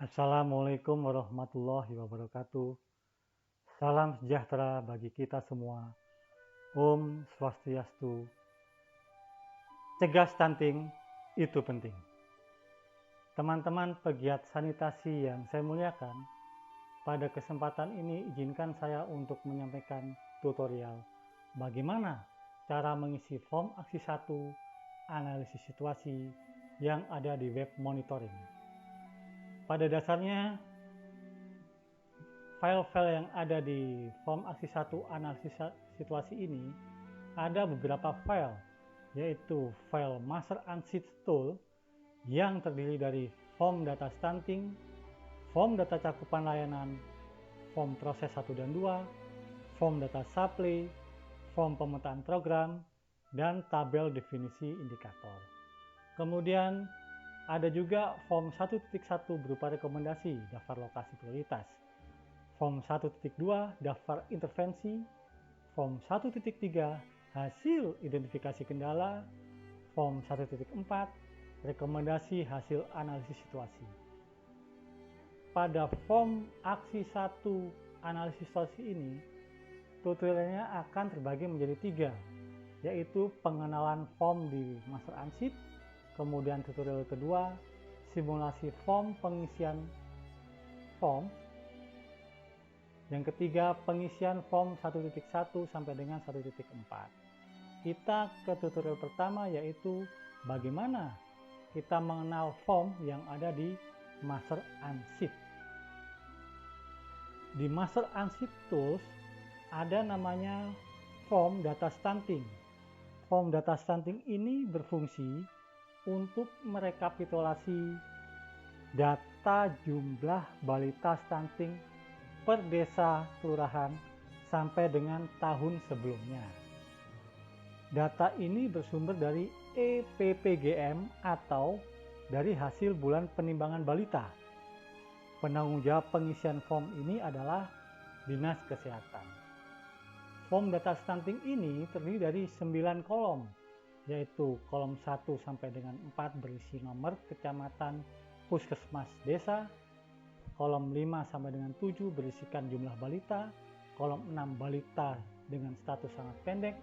Assalamualaikum warahmatullahi wabarakatuh. Salam sejahtera bagi kita semua. Om Swastiastu. Cegah stunting itu penting. Teman-teman pegiat sanitasi yang saya muliakan, pada kesempatan ini izinkan saya untuk menyampaikan tutorial bagaimana cara mengisi form aksi 1 analisis situasi yang ada di web monitoring. Pada dasarnya, file-file yang ada di form aksi 1 analisis situasi ini ada beberapa file, yaitu file master ansheet tool yang terdiri dari form data stunting, form data cakupan layanan, form proses 1 dan 2, form data supply, form pemetaan program, dan tabel definisi indikator. Kemudian ada juga form 1.1 berupa rekomendasi daftar lokasi prioritas, form 1.2 daftar intervensi, form 1.3 hasil identifikasi kendala, form 1.4 rekomendasi hasil analisis situasi. Pada form aksi 1 analisis situasi ini, tutorialnya akan terbagi menjadi 3, yaitu pengenalan form di master ansheet, kemudian tutorial kedua simulasi form pengisian form, yang ketiga pengisian form 1.1 sampai dengan 1.4. Kita ke tutorial pertama, yaitu bagaimana kita mengenal form yang ada di master ansheet. Di master ansheet tools ada namanya form data stunting. Form data stunting ini berfungsi untuk merekapitulasi data jumlah balita stunting per desa kelurahan sampai dengan tahun sebelumnya. Data ini bersumber dari EPPGM atau dari hasil bulan penimbangan balita. Penanggung jawab pengisian form ini adalah Dinas Kesehatan. Form data stunting ini terdiri dari 9 kolom, yaitu kolom 1 sampai dengan 4 berisi nomor kecamatan, puskesmas, desa, kolom 5 sampai dengan 7 berisikan jumlah balita, kolom 6 balita dengan status sangat pendek,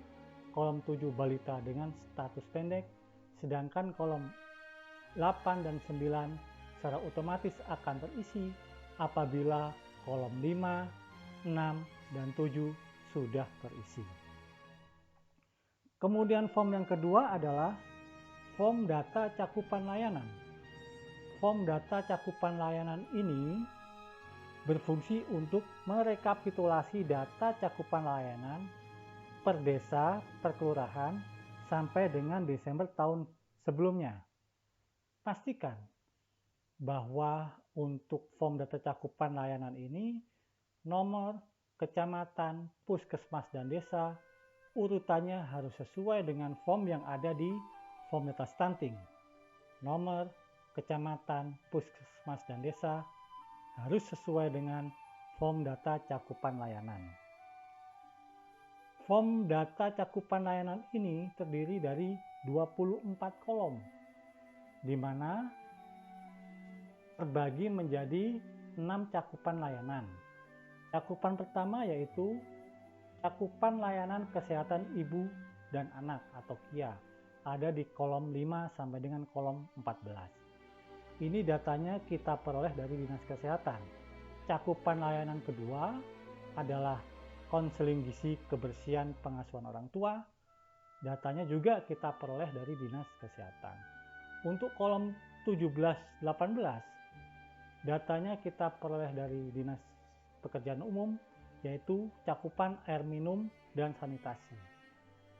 kolom 7 balita dengan status pendek, sedangkan kolom 8 dan 9 secara otomatis akan terisi apabila kolom 5, 6, dan 7 sudah terisi. Kemudian form yang kedua adalah form data cakupan layanan. Form data cakupan layanan ini berfungsi untuk merekapitulasi data cakupan layanan per desa, per kelurahan, sampai dengan Desember tahun sebelumnya. Pastikan bahwa untuk form data cakupan layanan ini, nomor, kecamatan, puskesmas, dan desa urutannya harus sesuai dengan form yang ada di form data stunting. Nomor, kecamatan, puskesmas, dan desa harus sesuai dengan form data cakupan layanan. Form data cakupan layanan ini terdiri dari 24 kolom, di mana terbagi menjadi 6 cakupan layanan. Cakupan pertama yaitu cakupan layanan kesehatan ibu dan anak atau KIA, ada di kolom 5 sampai dengan kolom 14. Ini datanya kita peroleh dari Dinas Kesehatan. Cakupan layanan kedua adalah konseling gizi, kebersihan, pengasuhan orang tua. Datanya juga kita peroleh dari Dinas Kesehatan. Untuk kolom 17-18, datanya kita peroleh dari Dinas Pekerjaan Umum, yaitu cakupan air minum dan sanitasi.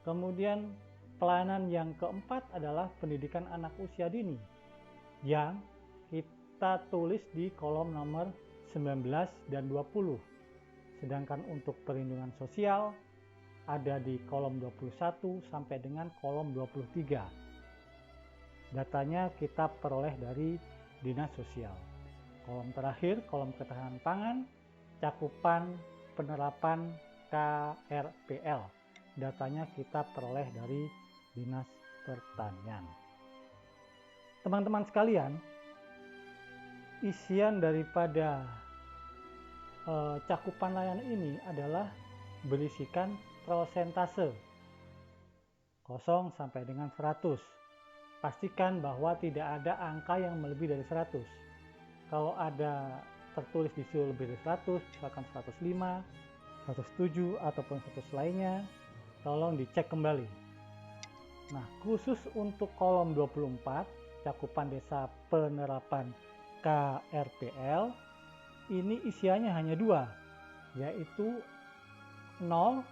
Kemudian pelayanan yang keempat adalah pendidikan anak usia dini, yang kita tulis di kolom nomor 19 dan 20. Sedangkan untuk perlindungan sosial ada di kolom 21 sampai dengan kolom 23. Datanya kita peroleh dari Dinas Sosial. Kolom terakhir, kolom ketahanan pangan, cakupan penerapan KRPL. Datanya kita peroleh dari Dinas Pertanian. Teman-teman sekalian, isian daripada cakupan layanan ini adalah berisikan prosentase 0 sampai dengan 100. Pastikan bahwa tidak ada angka yang melebihi dari 100. Kalau ada tertulis di situ lebih dari 100, misalkan 105, 107 ataupun 100 lainnya, tolong dicek kembali. Nah, khusus untuk kolom 24, cakupan desa penerapan KRPL, ini isiannya hanya 2, yaitu 0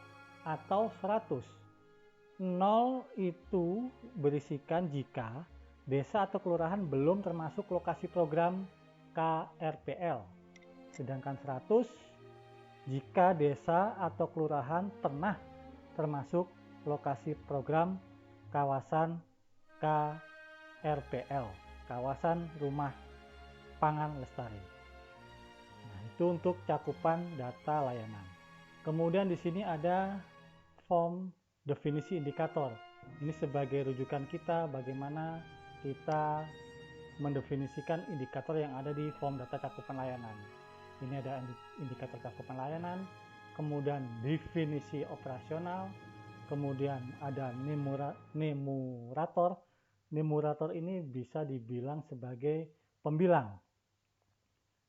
atau 100. 0 itu berisikan jika desa atau kelurahan belum termasuk lokasi program KRPL. Sedangkan 100 jika desa atau kelurahan pernah termasuk lokasi program kawasan KRPL, kawasan rumah pangan lestari. Nah, itu untuk cakupan data layanan. Kemudian di sini ada form definisi indikator. Ini sebagai rujukan kita bagaimana kita mendefinisikan indikator yang ada di form data cakupan layanan. Ini ada indikator cakupan layanan, kemudian definisi operasional, kemudian ada numerator. Numerator ini bisa dibilang sebagai pembilang,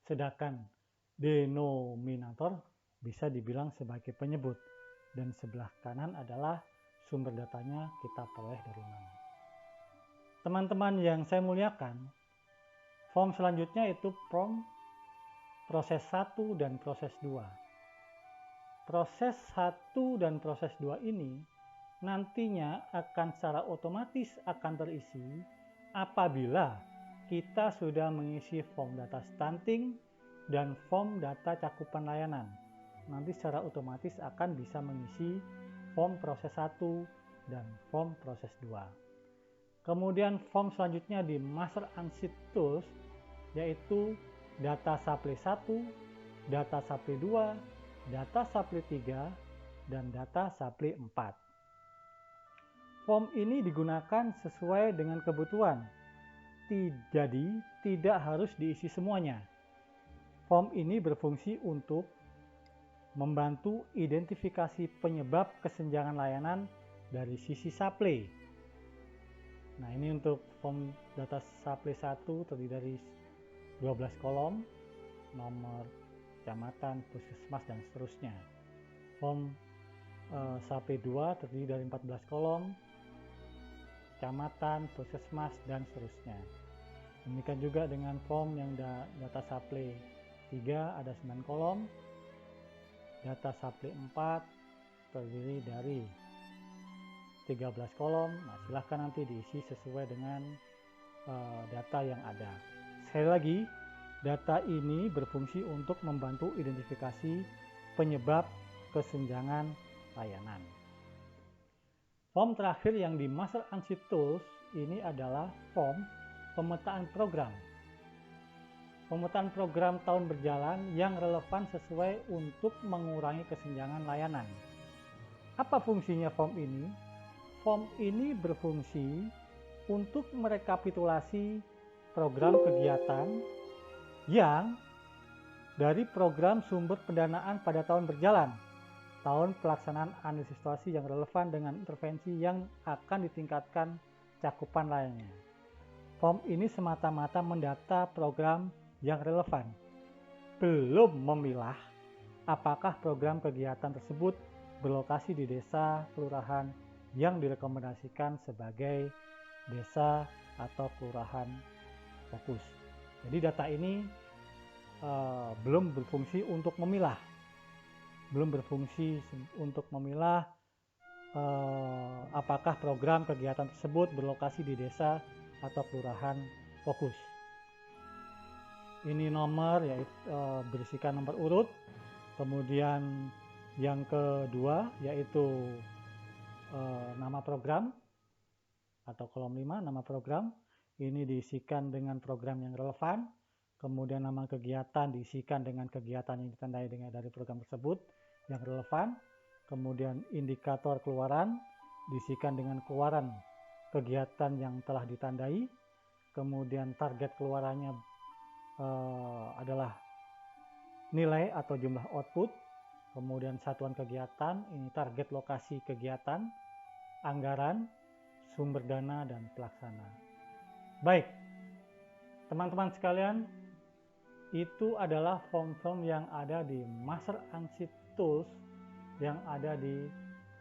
sedangkan denominator bisa dibilang sebagai penyebut, dan sebelah kanan adalah sumber datanya kita peroleh dari mana. Teman-teman yang saya muliakan, form selanjutnya itu form proses 1 dan proses 2. Proses 1 dan proses 2 ini nantinya akan secara otomatis akan terisi apabila kita sudah mengisi form data stunting dan form data cakupan layanan. Nanti secara otomatis akan bisa mengisi form proses 1 dan form proses 2. Kemudian form selanjutnya di Master Ansip Tools, yaitu data supply 1, data supply 2, data supply 3, dan data supply 4. Form ini digunakan sesuai dengan kebutuhan, jadi tidak harus diisi semuanya. Form ini berfungsi untuk membantu identifikasi penyebab kesenjangan layanan dari sisi supply. Nah, ini untuk form data supply 1 terdiri dari 12 kolom, nomor, kecamatan, puskesmas, dan seterusnya. Form supply 2 terdiri dari 14 kolom, kecamatan, puskesmas, dan seterusnya. Demikian juga dengan form yang data supply 3 ada 9 kolom, data supply 4 terdiri dari 13 kolom. Nah, silahkan nanti diisi sesuai dengan data yang ada. Sekali lagi, data ini berfungsi untuk membantu identifikasi penyebab kesenjangan layanan. Form terakhir yang di Master Ansip Tools ini adalah form pemetaan program. Pemetaan program tahun berjalan yang relevan sesuai untuk mengurangi kesenjangan layanan. Apa fungsinya form ini? Form ini berfungsi untuk merekapitulasi program kegiatan yang dari program sumber pendanaan pada tahun berjalan, tahun pelaksanaan analisis situasi yang relevan dengan intervensi yang akan ditingkatkan cakupan lainnya. Form ini semata-mata mendata program yang relevan, belum memilah apakah program kegiatan tersebut berlokasi di desa, kelurahan yang direkomendasikan sebagai desa atau kelurahan fokus. Jadi data ini belum berfungsi untuk memilah, apakah program kegiatan tersebut berlokasi di desa atau kelurahan fokus. Ini nomor yaitu berisikan nomor urut, kemudian yang kedua yaitu nama program atau kolom 5 nama program, ini diisikan dengan program yang relevan. Kemudian nama kegiatan diisikan dengan kegiatan yang ditandai dengan dari program tersebut yang relevan. Kemudian indikator keluaran diisikan dengan keluaran kegiatan yang telah ditandai. Kemudian target keluarannya adalah nilai atau jumlah output, kemudian satuan kegiatan, ini target lokasi kegiatan, anggaran, sumber dana, dan pelaksana. Baik, teman-teman sekalian, itu adalah form-form yang ada di Master Ansip Tools yang ada di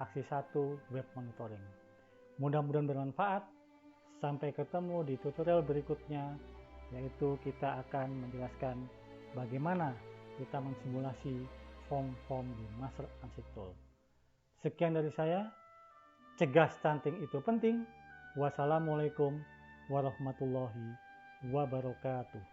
aksi 1 web monitoring. Mudah-mudahan bermanfaat. Sampai ketemu di tutorial berikutnya, yaitu kita akan menjelaskan bagaimana kita mensimulasi form-form di Master Ansip Tools. Sekian dari saya. Cegah stunting itu penting. Wassalamualaikum warahmatullahi wabarakatuh.